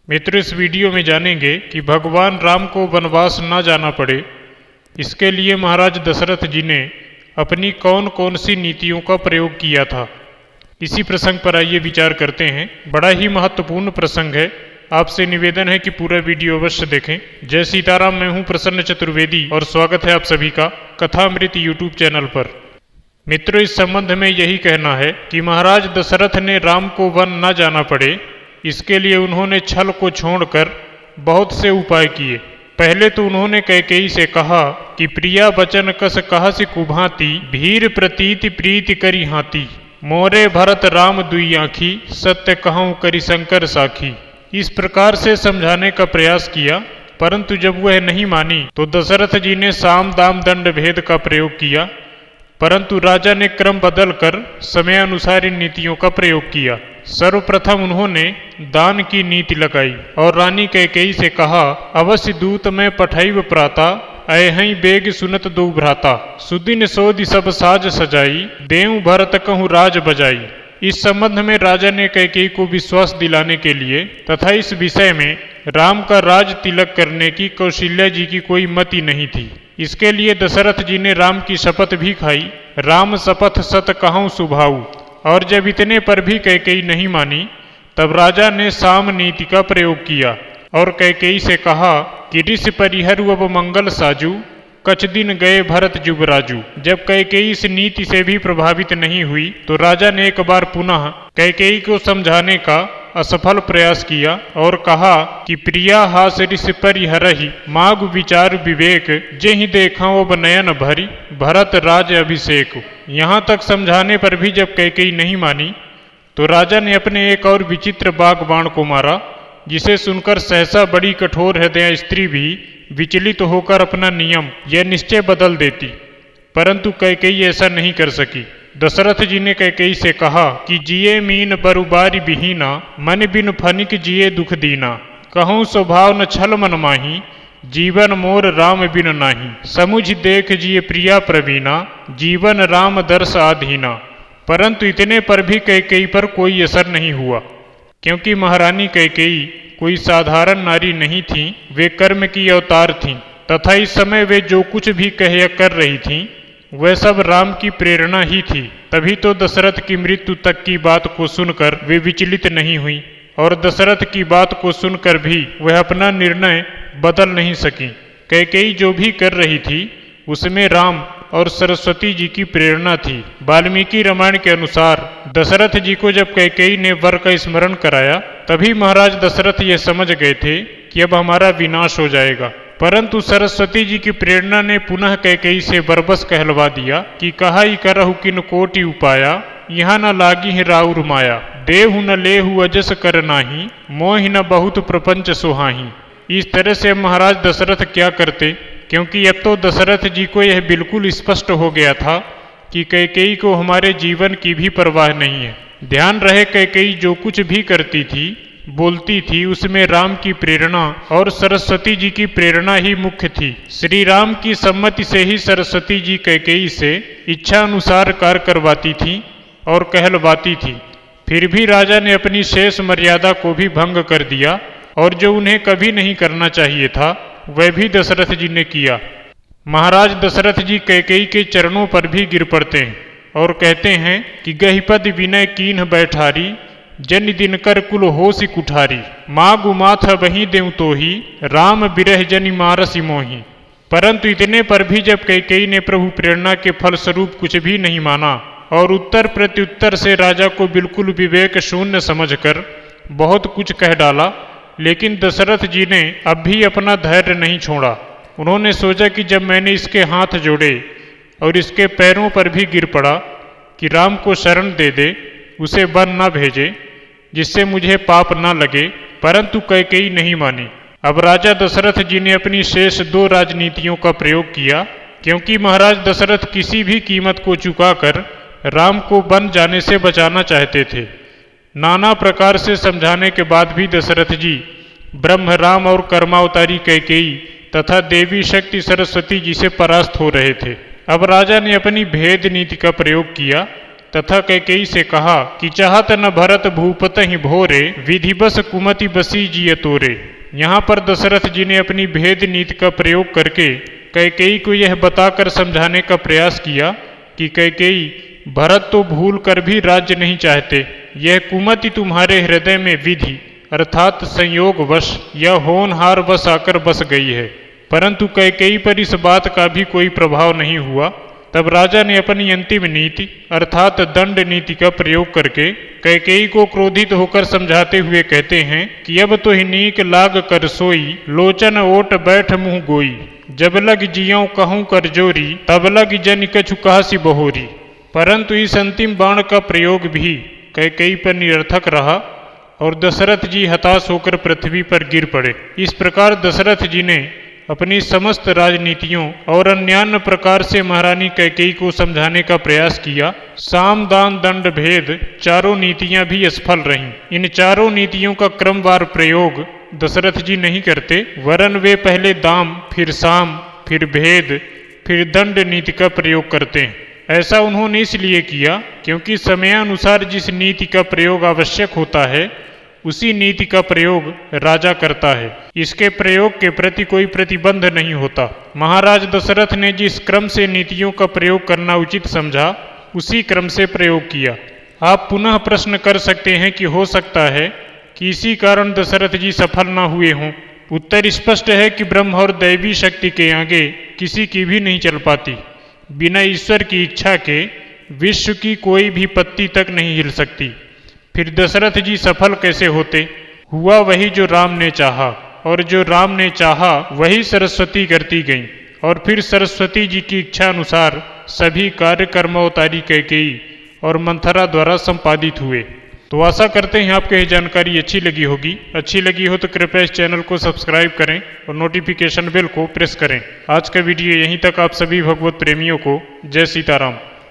मित्र, इस वीडियो में जानेंगे कि भगवान राम को वनवास न जाना पड़े, इसके लिए महाराज दशरथ जी ने अपनी कौन कौन सी नीतियों का प्रयोग किया था। इसी प्रसंग पर आइए विचार करते हैं। बड़ा ही महत्वपूर्ण प्रसंग है। आपसे निवेदन है कि पूरा वीडियो अवश्य देखें। जय सीताराम। मैं हूं प्रसन्न चतुर्वेदी और स्वागत है आप सभी का कथामृत यूट्यूब चैनल पर। मित्रों, इस संबंध में यही कहना है कि महाराज दशरथ ने राम को वन न जाना पड़े, इसके लिए उन्होंने छल को छोड़कर बहुत से उपाय किए। पहले तो उन्होंने कैकेयी से कहा कि प्रिया बचन कस कहसि कुभांति, भीर प्रतीति प्रीति करी हाथी, मोरे भरत राम दुई आँखी, सत्य कहूँ करी शंकर साखी। इस प्रकार से समझाने का प्रयास किया, परंतु जब वह नहीं मानी तो दशरथ जी ने साम दाम दंड भेद का प्रयोग किया। परंतु राजा ने क्रम बदलकर समय अनुसार इन नीतियों का प्रयोग किया। सर्वप्रथम उन्होंने दान की नीति लगाई और रानी कैकेयी से कहा, अवश्य दूत में पठैव प्राता, अयहि बेग सुनत दो भ्राता, सुदिन सोधि सब साज सजाई, देव भरत कहूँ राज बजाई। इस संबंध में राजा ने कैकेयी को विश्वास दिलाने के लिए तथा इस विषय में राम का राज तिलक करने की कौशल्या जी की कोई मति नहीं थी। इसके लिए दशरथ जी ने राम की शपथ भी खाई, राम शपथ सत कहूँ सुभाऊ। और जब इतने पर भी कैकेयी नहीं मानी, तब राजा ने साम नीति का प्रयोग किया और कैकेयी से कहा कि ऋषि परिहरु अब मंगल साजू, कछ दिन गए भरत जुबराजू। जब कैकेयी इस नीति से भी प्रभावित नहीं हुई तो राजा ने एक बार पुनः कैकेयी को समझाने का असफल प्रयास किया और कहा कि प्रिया हास ऋषि परिहरहि, माग विचार विवेक, जेहि देखा अब नयन भरी, भरत राज अभिषेक। यहाँ तक समझाने पर भी जब कैकेयी नहीं मानी तो राजा ने अपने एक और विचित्र बाण को मारा, जिसे सुनकर सहसा बड़ी कठोर हृदय स्त्री भी विचलित होकर अपना नियम यह निश्चय बदल देती। परंतु कैकेयी ऐसा नहीं कर सकी। दशरथ जी ने कैकेयी से कहा कि जिये मीन बरुबारी बिहीना, मन बिन फनिक जिये दुख दीना, कहूँ स्वभाव न छल मन माही, जीवन मोर राम बिन नाही, समुझ देख जिये प्रिया प्रवीणा, जीवन राम दर्श आधीना। परंतु इतने पर भी कैकेयी पर कोई असर नहीं हुआ, क्योंकि महारानी कैकेयी कोई साधारण नारी नहीं थी, वे कर्म की अवतार थीं तथा इस समय वे जो कुछ भी कह या कर रही थीं वह सब राम की प्रेरणा ही थी। तभी तो दशरथ की मृत्यु तक की बात को सुनकर वे विचलित नहीं हुई और दशरथ की बात को सुनकर भी वह अपना निर्णय बदल नहीं सकी। कैकेयी जो भी कर रही थी उसमें राम और सरस्वती जी की प्रेरणा थी। वाल्मीकि रामायण के अनुसार दशरथ जी को जब कैकेयी ने वर का स्मरण कराया, तभी महाराज दशरथ ये समझ गए थे कि अब हमारा विनाश हो जाएगा। परंतु सरस्वती जी की प्रेरणा ने पुनः कैकेयी से बरबस कहलवा दिया कि कहाई करहु किन कोटि उपाया, यहाँ न लागी है राउर माया, देहु न लेहु अजस कर नाही, मोहि न बहुत प्रपंच सुहाही। इस तरह से महाराज दशरथ क्या करते, क्योंकि अब तो दशरथ जी को यह बिल्कुल स्पष्ट हो गया था कि कैकेयी को हमारे जीवन की भी परवाह नहीं है। ध्यान रहे, कैकेयी जो कुछ भी करती थी बोलती थी उसमें राम की प्रेरणा और सरस्वती जी की प्रेरणा ही मुख्य थी। श्री राम की सम्मति से ही सरस्वती जी कैकेयी से इच्छा अनुसार कार्य करवाती थी और कहलवाती थी। फिर भी राजा ने अपनी शेष मर्यादा को भी भंग कर दिया और जो उन्हें कभी नहीं करना चाहिए था वह भी दशरथ जी ने किया। महाराज दशरथ जी कैकेयी के चरणों पर भी गिर पड़ते हैं और कहते हैं कि गहिपद विनय कीन्ह बैठारी, जन दिन कर कुल होसि कुठारी, मागु माथ वही देव तो ही, राम बिरह जनि मारसि मोही। परंतु इतने पर भी जब कैकेयी ने प्रभु प्रेरणा के फलस्वरूप कुछ भी नहीं माना और उत्तर प्रत्युत्तर से राजा को बिल्कुल विवेक शून्य समझकर बहुत कुछ कह डाला, लेकिन दशरथ जी ने अब भी अपना धैर्य नहीं छोड़ा। उन्होंने सोचा कि जब मैंने इसके हाथ जोड़े और इसके पैरों पर भी गिर पड़ा कि राम को शरण दे दे, उसे वन न भेजे, जिससे मुझे पाप न लगे, परंतु कैकेयी नहीं मानी। अब राजा दशरथ जी ने अपनी शेष 2 राजनीतियों का प्रयोग किया, क्योंकि महाराज दशरथ किसी भी कीमत को चुकाकर राम को वन जाने से बचाना चाहते थे। नाना प्रकार से समझाने के बाद भी दशरथ जी ब्रह्म राम और कर्मावतारी कैकेयी तथा देवी शक्ति सरस्वती जी से परास्त हो रहे थे। अब राजा ने अपनी भेद नीति का प्रयोग किया तथा कैकेयी से कहा कि चाहत न भरत भूपत ही भोरे, विधि बस कुमति बसी जिय तोरे। यहाँ पर दशरथ जी ने अपनी भेद नीति का प्रयोग करके कैकेयी को यह बताकर समझाने का प्रयास किया कि कैकेयी, भरत तो भूल कर भी राज्य नहीं चाहते, यह कुमति तुम्हारे हृदय में विधि अर्थात संयोग वश या होनहार वश आकर बस गई है। परंतु कैकेयी पर इस बात का भी कोई प्रभाव नहीं हुआ। तब राजा ने अपनी अंतिम नीति अर्थात दंड नीति का प्रयोग करके कैकेयी को क्रोधित होकर समझाते हुए कहते हैं कि अब तो ही नीक लाग कर सोई, लोचन ओट बैठ मुंह गोई, जब लग जियों कहूं कर जोरी, तब लग जन कछु कहसी बहोरी। परंतु इस अंतिम बाण का प्रयोग भी कैकेयी पर निरर्थक रहा और दशरथ जी हताश होकर पृथ्वी पर गिर पड़े। इस प्रकार दशरथ जी ने अपनी समस्त राजनीतियों और अन्यान्य प्रकार से महारानी कैकेयी को समझाने का प्रयास किया। साम दान दंड भेद चारों नीतियां भी असफल रहीं। इन चारों नीतियों का क्रमवार प्रयोग दशरथ जी नहीं करते, वरन वे पहले दाम, फिर साम, फिर भेद, फिर दंड नीति का प्रयोग करते हैं। ऐसा उन्होंने इसलिए किया क्योंकि समयानुसार जिस नीति का प्रयोग आवश्यक होता है उसी नीति का प्रयोग राजा करता है। इसके प्रयोग के प्रति कोई प्रतिबंध नहीं होता। महाराज दशरथ ने जिस क्रम से नीतियों का प्रयोग करना उचित समझा उसी क्रम से प्रयोग किया। आप पुनः प्रश्न कर सकते हैं कि हो सकता है कि इसी कारण दशरथ जी सफल न हुए हों। उत्तर स्पष्ट है कि ब्रह्म और दैवी शक्ति के आगे किसी की भी नहीं चल पाती। बिना ईश्वर की इच्छा के विश्व की कोई भी पत्ती तक नहीं हिल सकती। फिर दशरथ जी सफल कैसे होते? हुआ वही जो राम ने चाहा, और जो राम ने चाहा वही सरस्वती करती गईं, और फिर सरस्वती जी की इच्छा अनुसार सभी कार्य कर्मोतारी कैकेयी और मंथरा द्वारा संपादित हुए। तो आशा करते हैं आपको यह जानकारी अच्छी लगी होगी। अच्छी लगी हो तो कृपया इस चैनल को सब्सक्राइब करें और नोटिफिकेशन बेल को प्रेस करें। आज का वीडियो यहीं तक। आप सभी भगवत प्रेमियों को जय सीताराम।